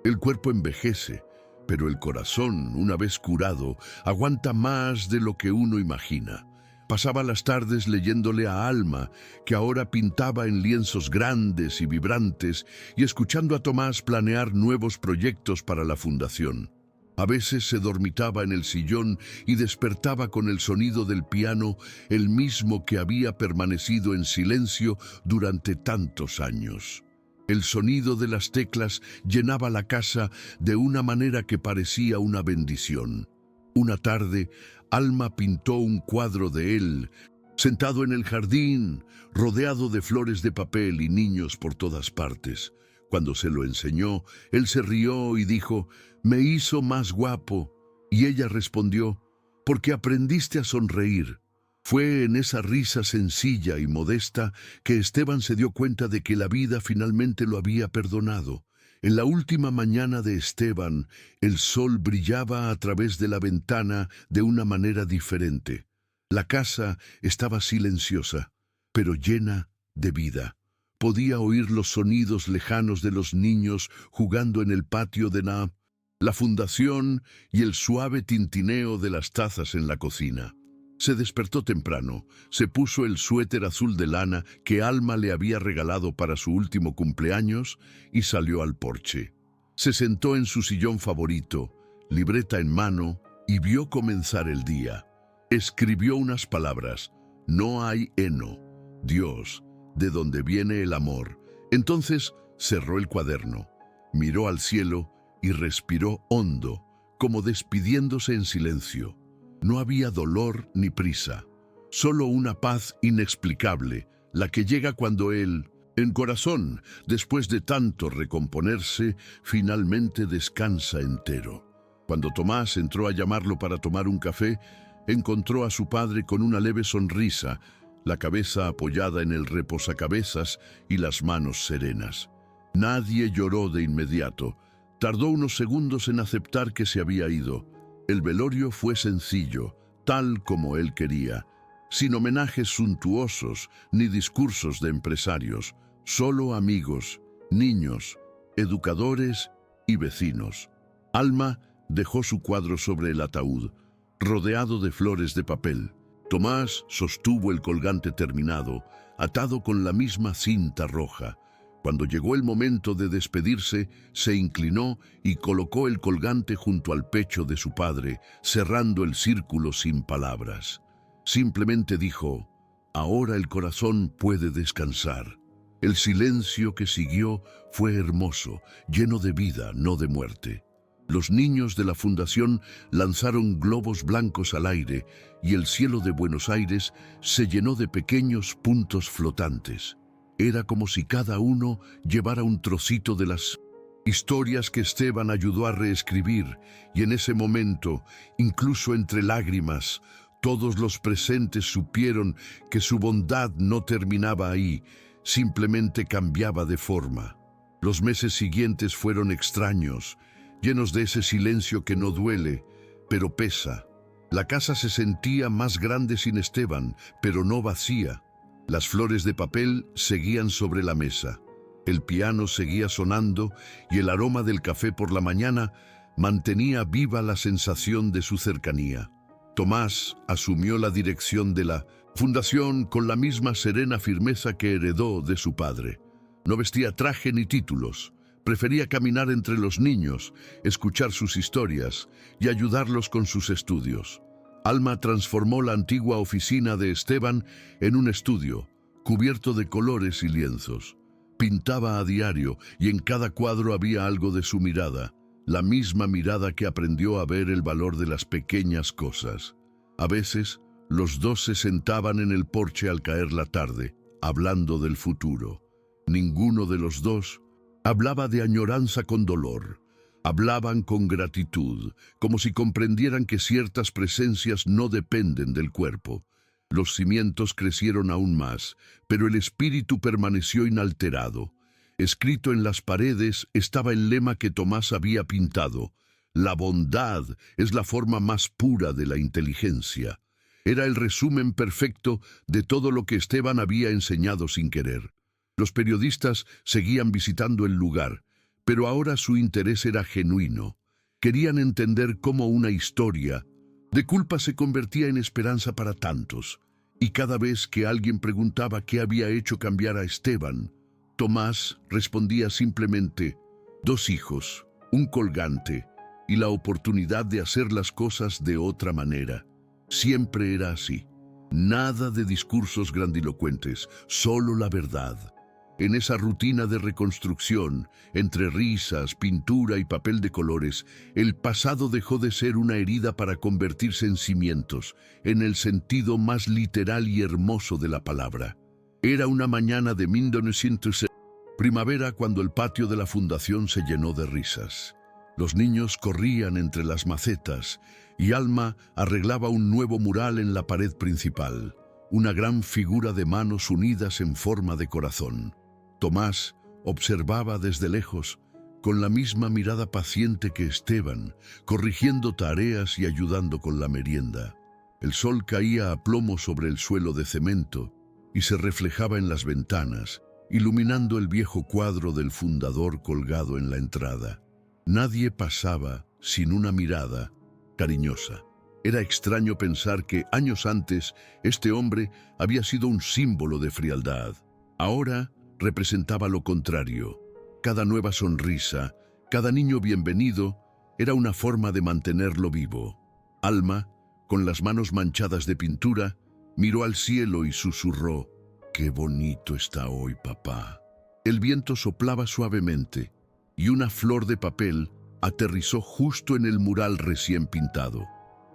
[SPEAKER 1] el cuerpo envejece, pero el corazón, una vez curado, aguanta más de lo que uno imagina. Pasaba las tardes leyéndole a Alma, que ahora pintaba en lienzos grandes y vibrantes, y escuchando a Tomás planear nuevos proyectos para la fundación. A veces se dormitaba en el sillón y despertaba con el sonido del piano, el mismo que había permanecido en silencio durante tantos años. El sonido de las teclas llenaba la casa de una manera que parecía una bendición. Una tarde, Alma pintó un cuadro de él, sentado en el jardín, rodeado de flores de papel y niños por todas partes. Cuando se lo enseñó, él se rió y dijo: «Me hizo más guapo». Y ella respondió: «Porque aprendiste a sonreír». Fue en esa risa sencilla y modesta que Esteban se dio cuenta de que la vida finalmente lo había perdonado. En la última mañana de Esteban, el sol brillaba a través de la ventana de una manera diferente. La casa estaba silenciosa, pero llena de vida. Podía oír los sonidos lejanos de los niños jugando en el patio de la fundación y el suave tintineo de las tazas en la cocina. Se despertó temprano, se puso el suéter azul de lana que Alma le había regalado para su último cumpleaños y salió al porche. Se sentó en su sillón favorito, libreta en mano, y vio comenzar el día. Escribió unas palabras: «No hay heno, Dios, de donde viene el amor». Entonces cerró el cuaderno, miró al cielo y respiró hondo, como despidiéndose en silencio. No había dolor ni prisa, solo una paz inexplicable, la que llega cuando él, en corazón, después de tanto recomponerse, finalmente descansa entero. Cuando Tomás entró a llamarlo para tomar un café, encontró a su padre con una leve sonrisa, la cabeza apoyada en el reposacabezas y las manos serenas. Nadie lloró de inmediato. Tardó unos segundos en aceptar que se había ido. El velorio fue sencillo, tal como él quería, sin homenajes suntuosos ni discursos de empresarios, solo amigos, niños, educadores y vecinos. Alma dejó su cuadro sobre el ataúd, rodeado de flores de papel. Tomás sostuvo el colgante terminado, atado con la misma cinta roja. Cuando llegó el momento de despedirse, se inclinó y colocó el colgante junto al pecho de su padre, cerrando el círculo sin palabras. Simplemente dijo: «Ahora el corazón puede descansar». El silencio que siguió fue hermoso, lleno de vida, no de muerte. Los niños de la fundación lanzaron globos blancos al aire y el cielo de Buenos Aires se llenó de pequeños puntos flotantes. Era como si cada uno llevara un trocito de las historias que Esteban ayudó a reescribir, y en ese momento, incluso entre lágrimas, todos los presentes supieron que su bondad no terminaba ahí, simplemente cambiaba de forma. Los meses siguientes fueron extraños, llenos de ese silencio que no duele, pero pesa. La casa se sentía más grande sin Esteban, pero no vacía. Las flores de papel seguían sobre la mesa. El piano seguía sonando y el aroma del café por la mañana mantenía viva la sensación de su cercanía. Tomás asumió la dirección de la fundación con la misma serena firmeza que heredó de su padre. No vestía traje ni títulos. Prefería caminar entre los niños, escuchar sus historias y ayudarlos con sus estudios. Alma transformó la antigua oficina de Esteban en un estudio, cubierto de colores y lienzos. Pintaba a diario y en cada cuadro había algo de su mirada, la misma mirada que aprendió a ver el valor de las pequeñas cosas. A veces, los dos se sentaban en el porche al caer la tarde, hablando del futuro. Ninguno de los dos hablaba de añoranza con dolor. Hablaban con gratitud, como si comprendieran que ciertas presencias no dependen del cuerpo. Los cimientos crecieron aún más, pero el espíritu permaneció inalterado. Escrito en las paredes estaba el lema que Tomás había pintado: la bondad es la forma más pura de la inteligencia. Era el resumen perfecto de todo lo que Esteban había enseñado sin querer. Los periodistas seguían visitando el lugar, pero ahora su interés era genuino. Querían entender cómo una historia de culpa se convertía en esperanza para tantos. Y cada vez que alguien preguntaba qué había hecho cambiar a Esteban, Tomás respondía simplemente: 2 hijos, un colgante y la oportunidad de hacer las cosas de otra manera. Siempre era así. Nada de discursos grandilocuentes, solo la verdad. En esa rutina de reconstrucción, entre risas, pintura y papel de colores, el pasado dejó de ser una herida para convertirse en cimientos, en el sentido más literal y hermoso de la palabra. Era una mañana de 1960, primavera, cuando el patio de la fundación se llenó de risas. Los niños corrían entre las macetas y Alma arreglaba un nuevo mural en la pared principal, una gran figura de manos unidas en forma de corazón. Tomás observaba desde lejos, con la misma mirada paciente que Esteban, corrigiendo tareas y ayudando con la merienda. El sol caía a plomo sobre el suelo de cemento y se reflejaba en las ventanas, iluminando el viejo cuadro del fundador colgado en la entrada. Nadie pasaba sin una mirada cariñosa. Era extraño pensar que años antes este hombre había sido un símbolo de frialdad. Ahora representaba lo contrario. Cada nueva sonrisa, cada niño bienvenido, era una forma de mantenerlo vivo. Alma, con las manos manchadas de pintura, miró al cielo y susurró: «Qué bonito está hoy, papá». El viento soplaba suavemente y una flor de papel aterrizó justo en el mural recién pintado.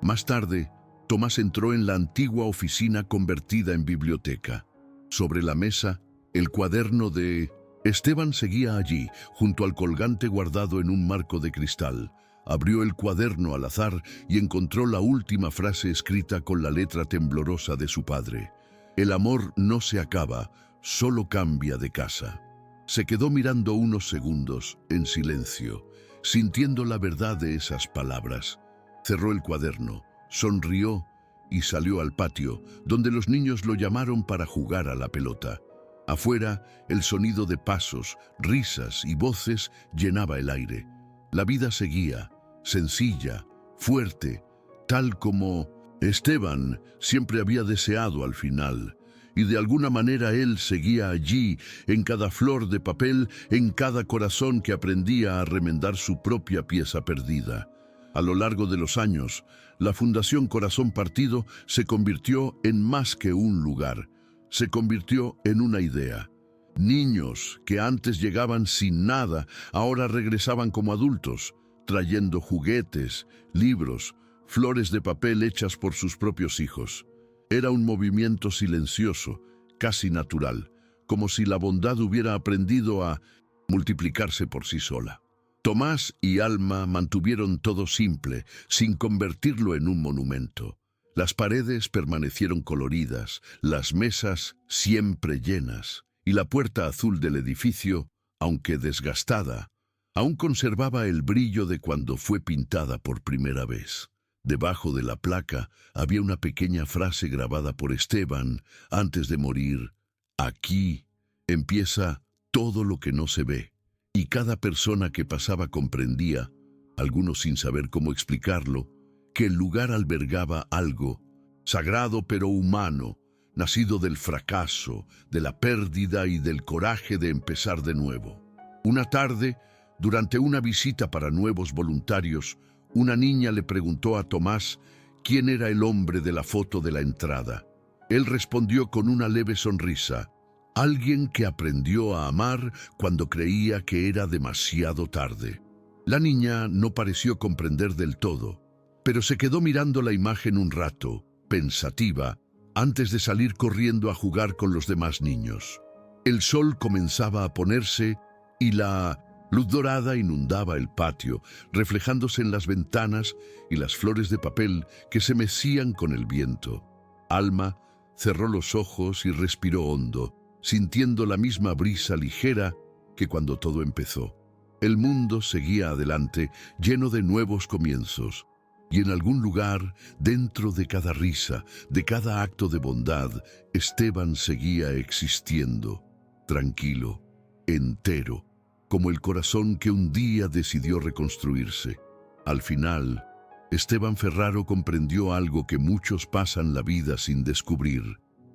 [SPEAKER 1] Más tarde, Tomás entró en la antigua oficina convertida en biblioteca. Sobre la mesa, el cuaderno de Esteban seguía allí, junto al colgante guardado en un marco de cristal. Abrió el cuaderno al azar y encontró la última frase escrita con la letra temblorosa de su padre: «El amor no se acaba, solo cambia de casa». Se quedó mirando unos segundos, en silencio, sintiendo la verdad de esas palabras. Cerró el cuaderno, sonrió y salió al patio, donde los niños lo llamaron para jugar a la pelota. Afuera, el sonido de pasos, risas y voces llenaba el aire. La vida seguía, sencilla, fuerte, tal como Esteban siempre había deseado al final. Y de alguna manera él seguía allí, en cada flor de papel, en cada corazón que aprendía a remendar su propia pieza perdida. A lo largo de los años, la Fundación Corazón Partido se convirtió en más que un lugar. Se convirtió en una idea. Niños que antes llegaban sin nada, ahora regresaban como adultos, trayendo juguetes, libros, flores de papel hechas por sus propios hijos. Era un movimiento silencioso, casi natural, como si la bondad hubiera aprendido a multiplicarse por sí sola. Tomás y Alma mantuvieron todo simple, sin convertirlo en un monumento. Las paredes permanecieron coloridas, las mesas siempre llenas, y la puerta azul del edificio, aunque desgastada, aún conservaba el brillo de cuando fue pintada por primera vez. Debajo de la placa había una pequeña frase grabada por Esteban antes de morir: aquí empieza todo lo que no se ve. Y cada persona que pasaba comprendía, algunos sin saber cómo explicarlo, que el lugar albergaba algo sagrado pero humano, nacido del fracaso, de la pérdida y del coraje de empezar de nuevo. Una tarde, durante una visita para nuevos voluntarios, una niña le preguntó a Tomás quién era el hombre de la foto de la entrada. Él respondió con una leve sonrisa: alguien que aprendió a amar cuando creía que era demasiado tarde. La niña no pareció comprender del todo, pero se quedó mirando la imagen un rato, pensativa, antes de salir corriendo a jugar con los demás niños. El sol comenzaba a ponerse y la luz dorada inundaba el patio, reflejándose en las ventanas y las flores de papel que se mecían con el viento. Alma cerró los ojos y respiró hondo, sintiendo la misma brisa ligera que cuando todo empezó. El mundo seguía adelante, lleno de nuevos comienzos, y en algún lugar, dentro de cada risa, de cada acto de bondad, Esteban seguía existiendo, tranquilo, entero, como el corazón que un día decidió reconstruirse. Al final, Esteban Ferraro comprendió algo que muchos pasan la vida sin descubrir: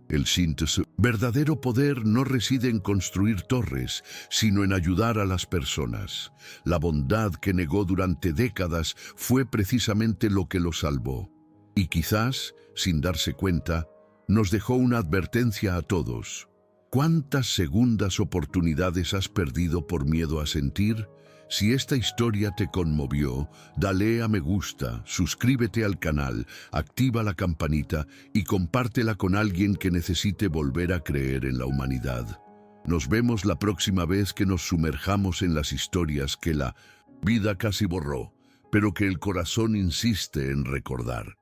[SPEAKER 1] el verdadero poder no reside en construir torres, sino en ayudar a las personas. La bondad que negó durante décadas fue precisamente lo que lo salvó. Y quizás, sin darse cuenta, nos dejó una advertencia a todos. ¿Cuántas segundas oportunidades has perdido por miedo a sentir? Si esta historia te conmovió, dale a me gusta, suscríbete al canal, activa la campanita y compártela con alguien que necesite volver a creer en la humanidad. Nos vemos la próxima vez que nos sumerjamos en las historias que la vida casi borró, pero que el corazón insiste en recordar.